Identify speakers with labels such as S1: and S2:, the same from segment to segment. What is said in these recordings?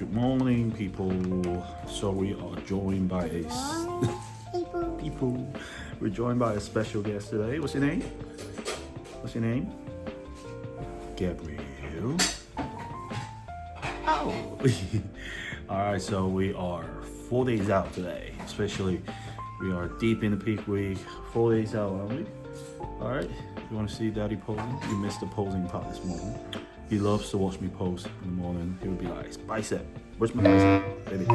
S1: Good morning, people. So we are joined by a people. We're joined by a special guest today. What's your name? What's your name? Gabriel. Oh. All right. So we are 4 days out today. Especially, we are deep in the peak week. 4 days out, aren't we? All right. You want to see Daddy posing? You missed the posing part this morning. He loves to watch me pose in the morning. He would be like, bicep. Where's my bicep? Baby.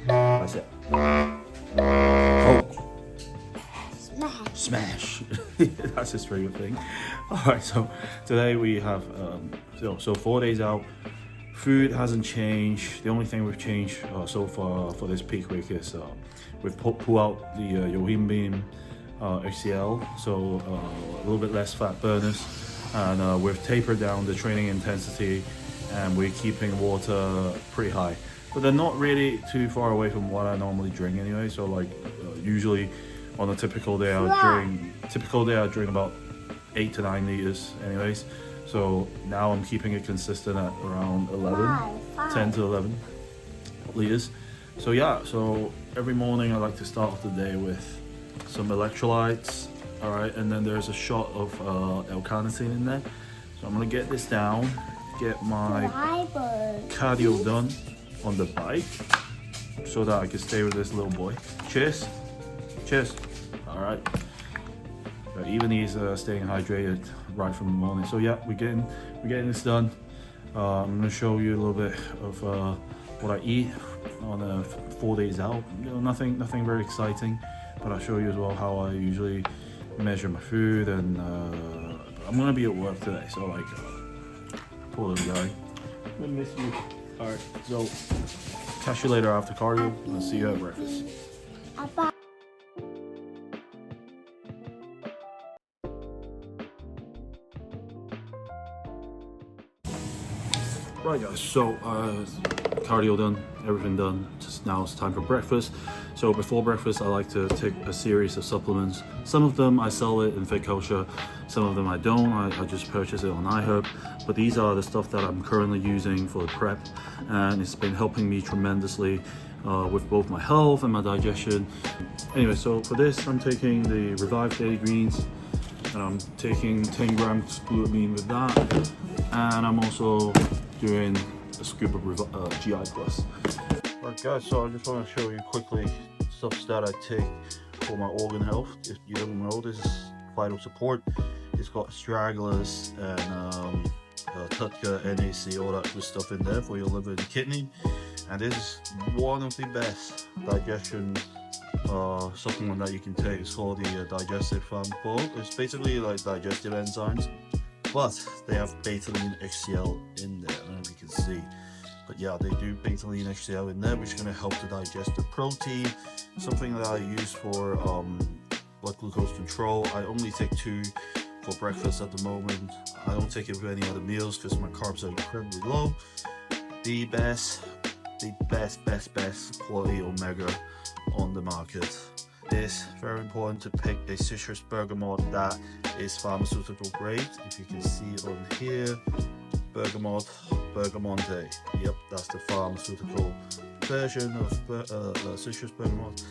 S1: Bicep. Oh. Smash. That's his favorite thing. Alright, so today we have, so 4 days out. Food hasn't changed. The only thing we've changed so far for this peak week is we've pulled out the Yohim Beam HCL, so a little bit less fat burners. And we've tapered down the training intensity, and we're keeping water pretty high, but they're not really too far away from what I normally drink anyway. So like usually on a typical day I drink about 8 to 9 liters anyways. So now I'm keeping it consistent at around 10 to 11 liters. So yeah, so every morning I like to start off the day with some electrolytes. All right, and then there's a shot of L-carnitine in there. So I'm gonna get this down, get my cardio done on the bike so that I can stay with this little boy. Cheers. Cheers. All right. But even he's staying hydrated right from the morning. So yeah, we're getting this done. I'm gonna show you a little bit of what I eat on 4 days out. You know, nothing very exciting, but I'll show you as well how I usually measure my food. And I'm gonna be at work today, so like poor little guy, I'm gonna miss you. All right, so catch you later after cardio. I'll see you at breakfast. Right guys, so cardio done, everything done. Just now it's time for breakfast. So before breakfast I like to take a series of supplements. Some of them I sell it in Fit Culture, some of them I don't. I just purchase it on iHerb. But these are the stuff that I'm currently using for the prep, and it's been helping me tremendously with both my health and my digestion. Anyway, so for this I'm taking the Revive Daily Greens, and I'm taking 10 grams glutamine with that, and I'm also doing a scoop of GI Plus. Alright guys, so I just want to show you quickly stuff that I take for my organ health. If you don't know, this is vital support. It's got stragglers and Tutka, NAC, all that good stuff in there for your liver and kidney. And this is one of the best digestion supplement that you can take. It's called the Digestive Pharmacol. It's basically like digestive enzymes, but they have betaline HCl in there. I don't know if you can see, but yeah, they do betaline HCl in there, which is going to help to digest the protein. Something that I use for blood glucose control. I only take 2 for breakfast at the moment. I don't take it with any other meals because my carbs are incredibly low. The best quality omega on the market. It's very important to pick a citrus bergamot that is pharmaceutical grade. If you can see it on here, bergamonte. Yep, that's the pharmaceutical version of citrus bergamot.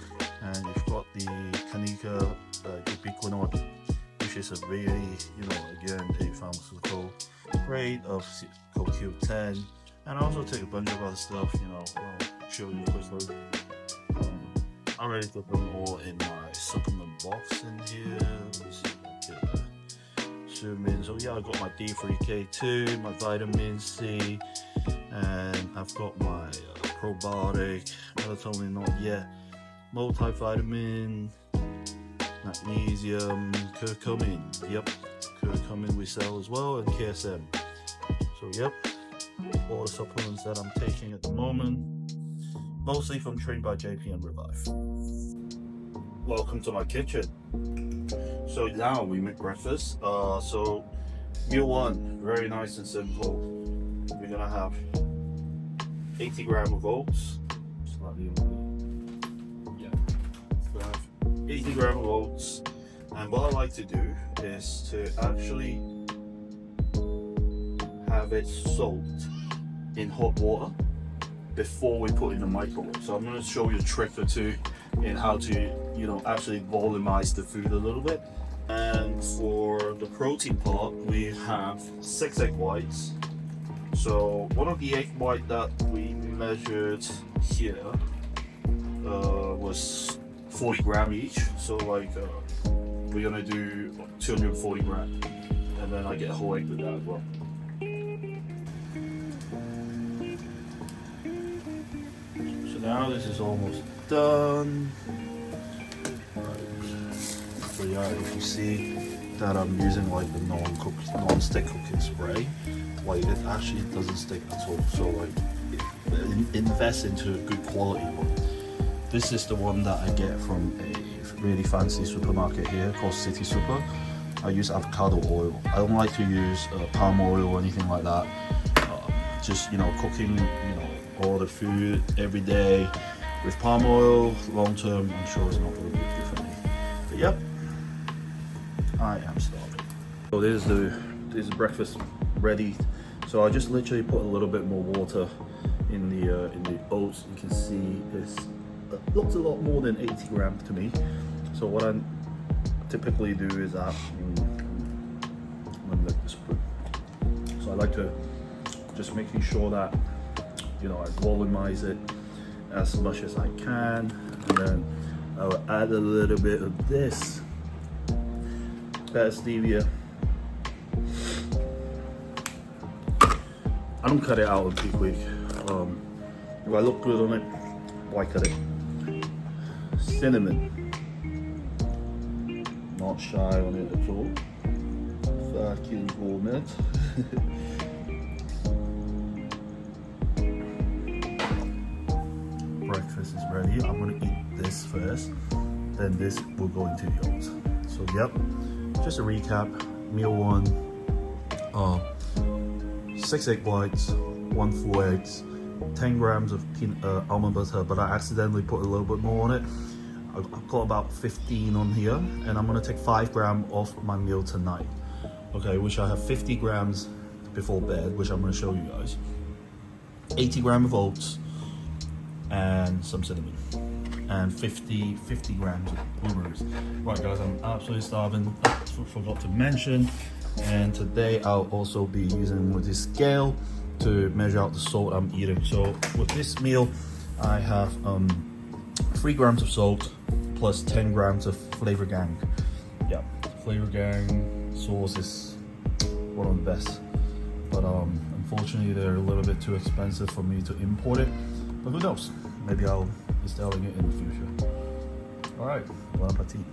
S1: And you've got the Canica ubiquinol, which is a really, again, a pharmaceutical grade of CoQ10. And I also take a bunch of other stuff, I'll show you quickly. I already put them all in my supplement box in here. Let's see if I can zoom in. So yeah, I got my D3K2, my vitamin C, and I've got my probiotic, melatonin not yet, multivitamin, magnesium, curcumin. Yep, curcumin we sell as well, and KSM. So yep, all the supplements that I'm taking at the moment, mostly from Trained by JP and Revive. Welcome to my kitchen. So now we make breakfast. So meal 1, very nice and simple. We're gonna have 80 grams of oats. Slightly over. Yeah. We're gonna have 80 grams of oats. And what I like to do is to actually have it soaked in hot water before we put in the microwave. So I'm going to show you a trick or two in how to, actually volumize the food a little bit. And for the protein part, we have 6 egg whites. So one of the egg white that we measured here was 40 gram each. So like we're gonna do 240 gram, and then I get a whole egg with that as well. So now this is almost done. So yeah, if you see that I'm using like the non-stick cooking spray, like it actually doesn't stick at all. So like invest into a good quality one. This is the one that I get from a really fancy supermarket here called City Super. I use avocado oil. I don't like to use palm oil or anything like that. Just cooking all the food every day with palm oil long term, I'm sure it's not going to be good for me. But yep, I am starving. So this is breakfast ready. So I just literally put a little bit more water in the oats. You can see it looks a lot more than 80 grams to me. So what I typically do is let me lick the spoon. So I like to just making sure that I volumize it as much as I can, and then I will add a little bit of this better stevia. I don't cut it out on peak week. If I look good on it, why cut it? Cinnamon. Not shy on it at all. Fucking gourmet. Breakfast is ready. I'm gonna eat this first, then this will go into the oats. So yep, just a recap. Meal 1, 6 egg whites, 1 full eggs, 10 grams of almond butter, but I accidentally put a little bit more on it. I've got about 15 on here, and I'm gonna take 5 grams off my meal tonight. Okay, which I have 50 grams before bed, which I'm gonna show you guys. 80 grams of oats and some cinnamon, and 50 grams of blueberries. Right guys, I'm absolutely starving. Forgot to mention, and today I'll also be using with this scale to measure out the salt I'm eating. So with this meal, I have 3 grams of salt plus 10 grams of Flavor Gang. Yeah, Flavor Gang sauce is one of the best, but unfortunately they're a little bit too expensive for me to import it. But who knows? Maybe I'll be selling it in the future. All right, bon appetit.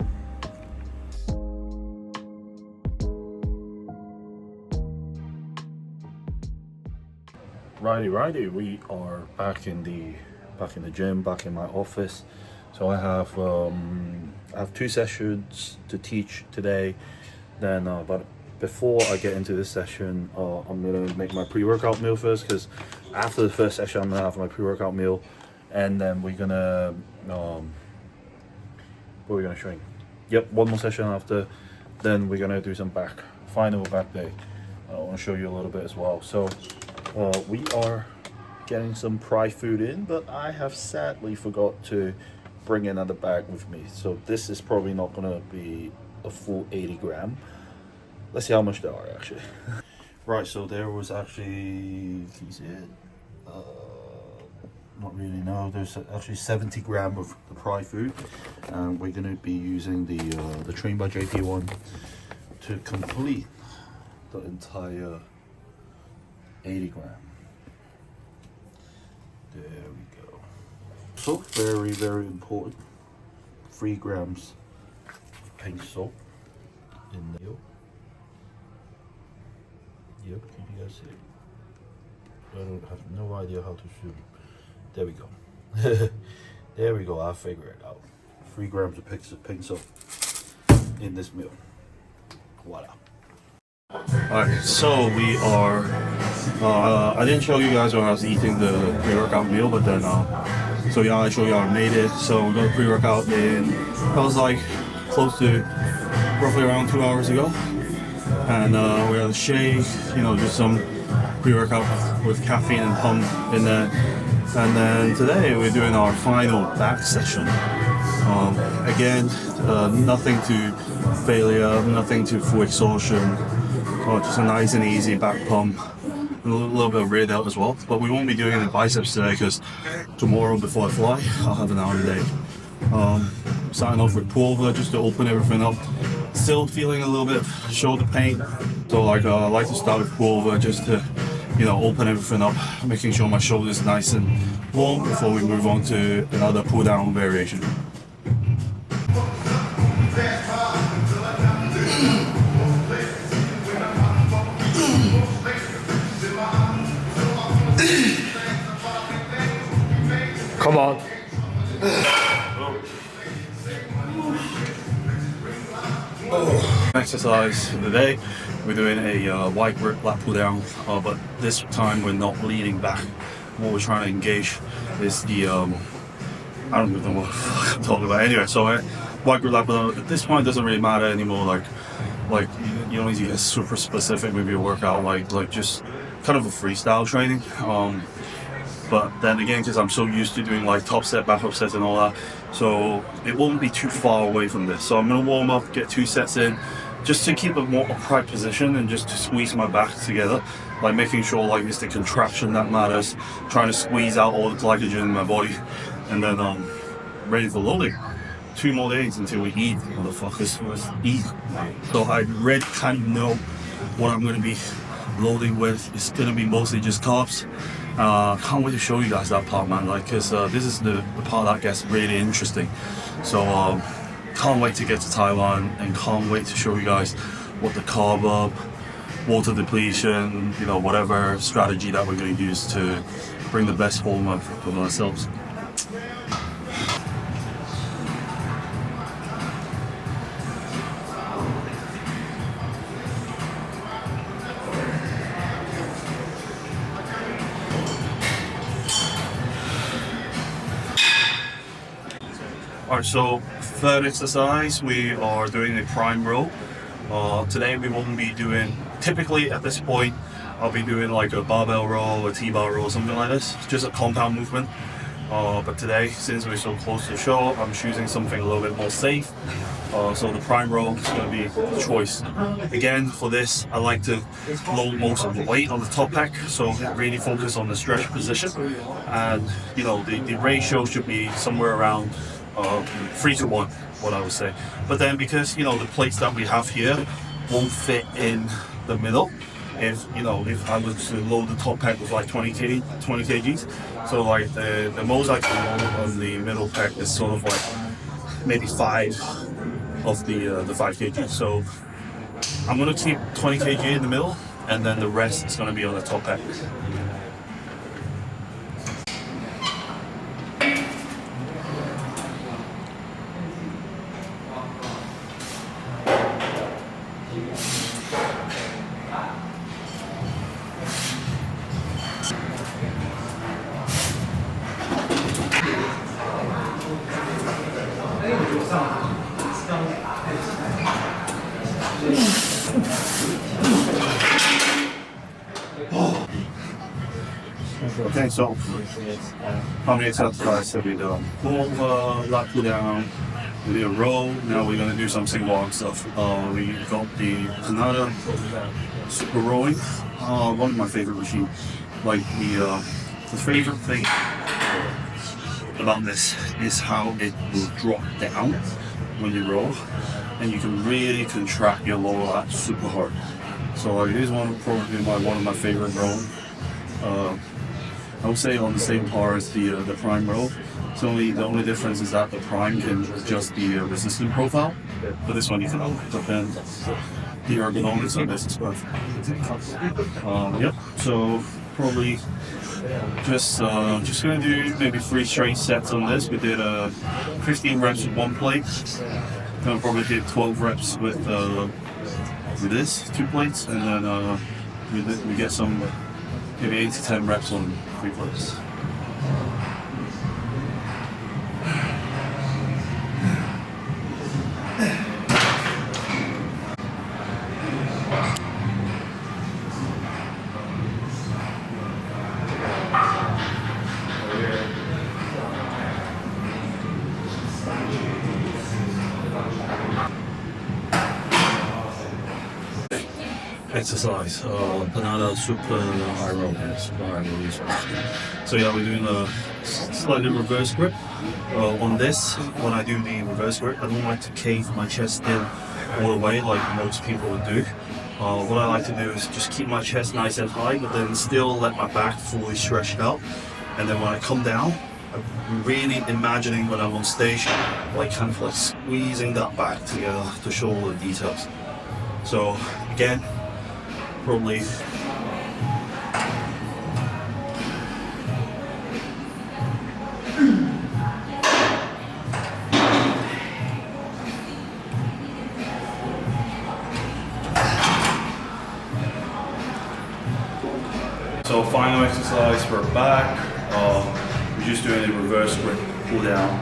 S1: Righty, we are back in the gym, back in my office. So I have 2 sessions to teach today. Then, but before I get into this session, I'm gonna make my pre-workout meal first, because after the first session, I'm gonna have my pre-workout meal, and then we're gonna what are we gonna train? Yep, 1 more session after. Then we're gonna do some final back day. I want to show you a little bit as well. So we are getting some fry food in, but I have sadly forgot to bring another bag with me. So this is probably not gonna be a full 80 gram. Let's see how much there are actually. Right, so there was actually, can you see it? Not really, no. There's actually 70 gram of the fry food, and we're gonna be using the Train by JP one to complete the entire 80 gram. There we go. So very, very important. 3 grams of pink salt in the meal. Yep, can you guys see it? I don't have no idea how to shoot. There we go. There we go, I'll figure it out. 3 grams of pink salt in this meal. Voila. Alright, so we are, I didn't show you guys when I was eating the pre-workout meal, but then, so yeah, I show you how I made it. So we got pre-workout in, that was like close to roughly around 2 hours ago. And we had a shake, just some pre-workout with caffeine and pump in there. And then today we're doing our final back session. Again, nothing to failure, nothing to full exhaustion. Just a nice and easy back pump. A little bit of rear delt as well. But we won't be doing the biceps today because tomorrow before I fly, I'll have an hour a day. Starting off with pull-over just to open everything up. Still feeling a little bit of shoulder pain. So I like to start with pull-over just to open everything up, making sure my shoulder is nice and warm before we move on to another pull-down variation.
S2: Come on.
S1: Exercise of the day. We're doing a wide grip lat pull down, but this time we're not leaning back. What we're trying to engage is the I don't even know what I'm talking about. Anyway, so wide grip lat pull down. At this point, it doesn't really matter anymore. Like you don't need to get super specific with your workout. Like just kind of a freestyle training. But then again, because I'm so used to doing like top set, back up sets and all that, so it won't be too far away from this. So I'm gonna warm up, get 2 sets in, just to keep a more upright position and just to squeeze my back together, like making sure like it's the contraction that matters, trying to squeeze out all the glycogen in my body, and then ready for loading. 2 more days until we eat, motherfuckers. Let's eat. So I already kind of know what I'm gonna be loading with. It's gonna be mostly just carbs. Can't wait to show you guys that part, man, because this is the part that gets really interesting. So can't wait to get to Taiwan and can't wait to show you guys what the carb up, water depletion, whatever strategy that we're going to use to bring the best form of ourselves. Alright, so third exercise, we are doing a prime row. Today we won't be doing, typically at this point, I'll be doing like a barbell row, a T-bar row, something like this, just a compound movement. But today, since we're so close to the show, I'm choosing something a little bit more safe. So the prime row is going to be the choice. Again, for this, I like to load most of the weight on the top pec, so really focus on the stretch position. And the ratio should be somewhere around 3-to-1, what I would say. But then because the plates that we have here won't fit in the middle, if I was to load the top pack with like 20 kgs, so like the most I can load on the middle pack is sort of like maybe 5 of the 5 kgs. So I'm gonna keep 20 kg in the middle, and then the rest is gonna be on the top pack. Okay, so how many exercises have we done? Pull-over, lat pull down, we did a row. Now we're gonna do some single arm stuff. We got the Canada super rowing, one of my favorite machines. Like the favorite thing about this is how it will drop down when you row, and you can really contract your lower lat super hard. So it is probably one of my favorite rowing. I would say on the same par as the prime row. So the only difference is that the prime can adjust the resistance profile, but this one you can depend the ergonomics on this is perfect. Yep. So probably just gonna do maybe 3 straight sets on this. We did 15 reps with 1 plate. Gonna probably did 12 reps with this 2 plates, and then we get some maybe 8 to 10 reps on 3 plates. exercise, another super high row. So yeah, we're doing a slightly reverse grip on this. When I do the reverse grip, I don't like to cave my chest in all the way like most people would do. What I like to do is just keep my chest nice and high, but then still let my back fully stretched out. And then when I come down, I'm really imagining when I'm on stage, like kind of like squeezing that back together to show all the details. So again, probably so final exercise for back. We're just doing a reverse grip pull down.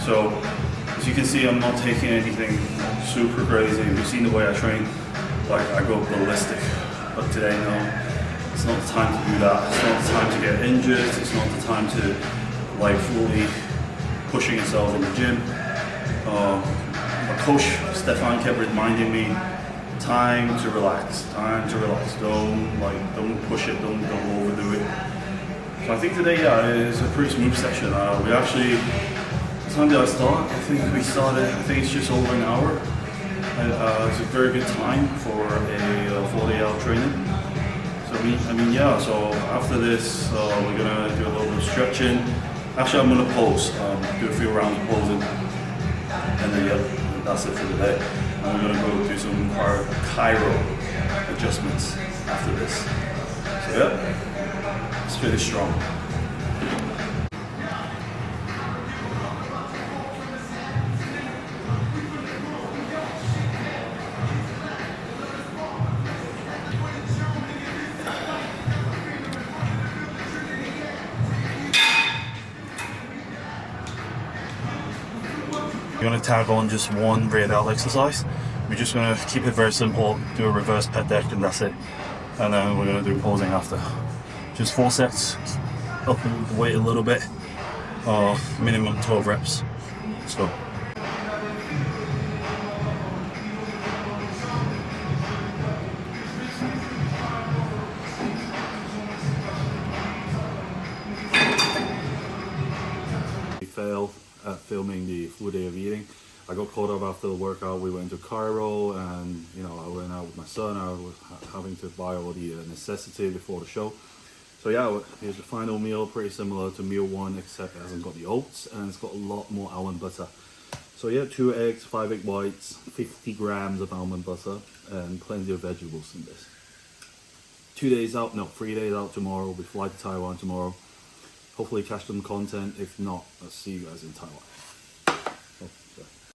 S1: So as you can see, I'm not taking anything super crazy. You've seen the way I train, like I go ballistic. But today, no, it's not the time to do that. It's not the time to get injured. It's not the time to like fully pushing yourself in the gym. My coach Stefan kept reminding me, time to relax, time to relax. Don't push it, don't overdo it. So I think today, yeah, is a pretty smooth session. We actually, what time did I start? I think it's just over an hour. It's a very good time for a 40-hour training. So I mean, yeah. So after this, we're gonna do a little bit of stretching. Actually, I'm gonna pose, do a few rounds of posing, and then yeah, that's it for the day. And we're gonna go do some chiro adjustments after this. So yeah, it's pretty strong. We're going to tag on just one rear delt exercise. We're just going to keep it very simple, do a reverse pec deck and that's it. And then we're going to do posing after. Just 4 sets, up the weight a little bit, minimum 12 reps. Let's go. We failed at filming the full day of eating. I got caught up after the workout. We went to Cairo and I went out with my son. I was having to buy all the necessity before the show. So yeah, here's the final meal, pretty similar to meal 1 except it hasn't got the oats and it's got a lot more almond butter. So yeah, 2 eggs, 5 egg whites, 50 grams of almond butter and plenty of vegetables in this. 3 days out tomorrow. We fly to Taiwan tomorrow. Hopefully catch some content. If not, I'll see you guys in Taiwan.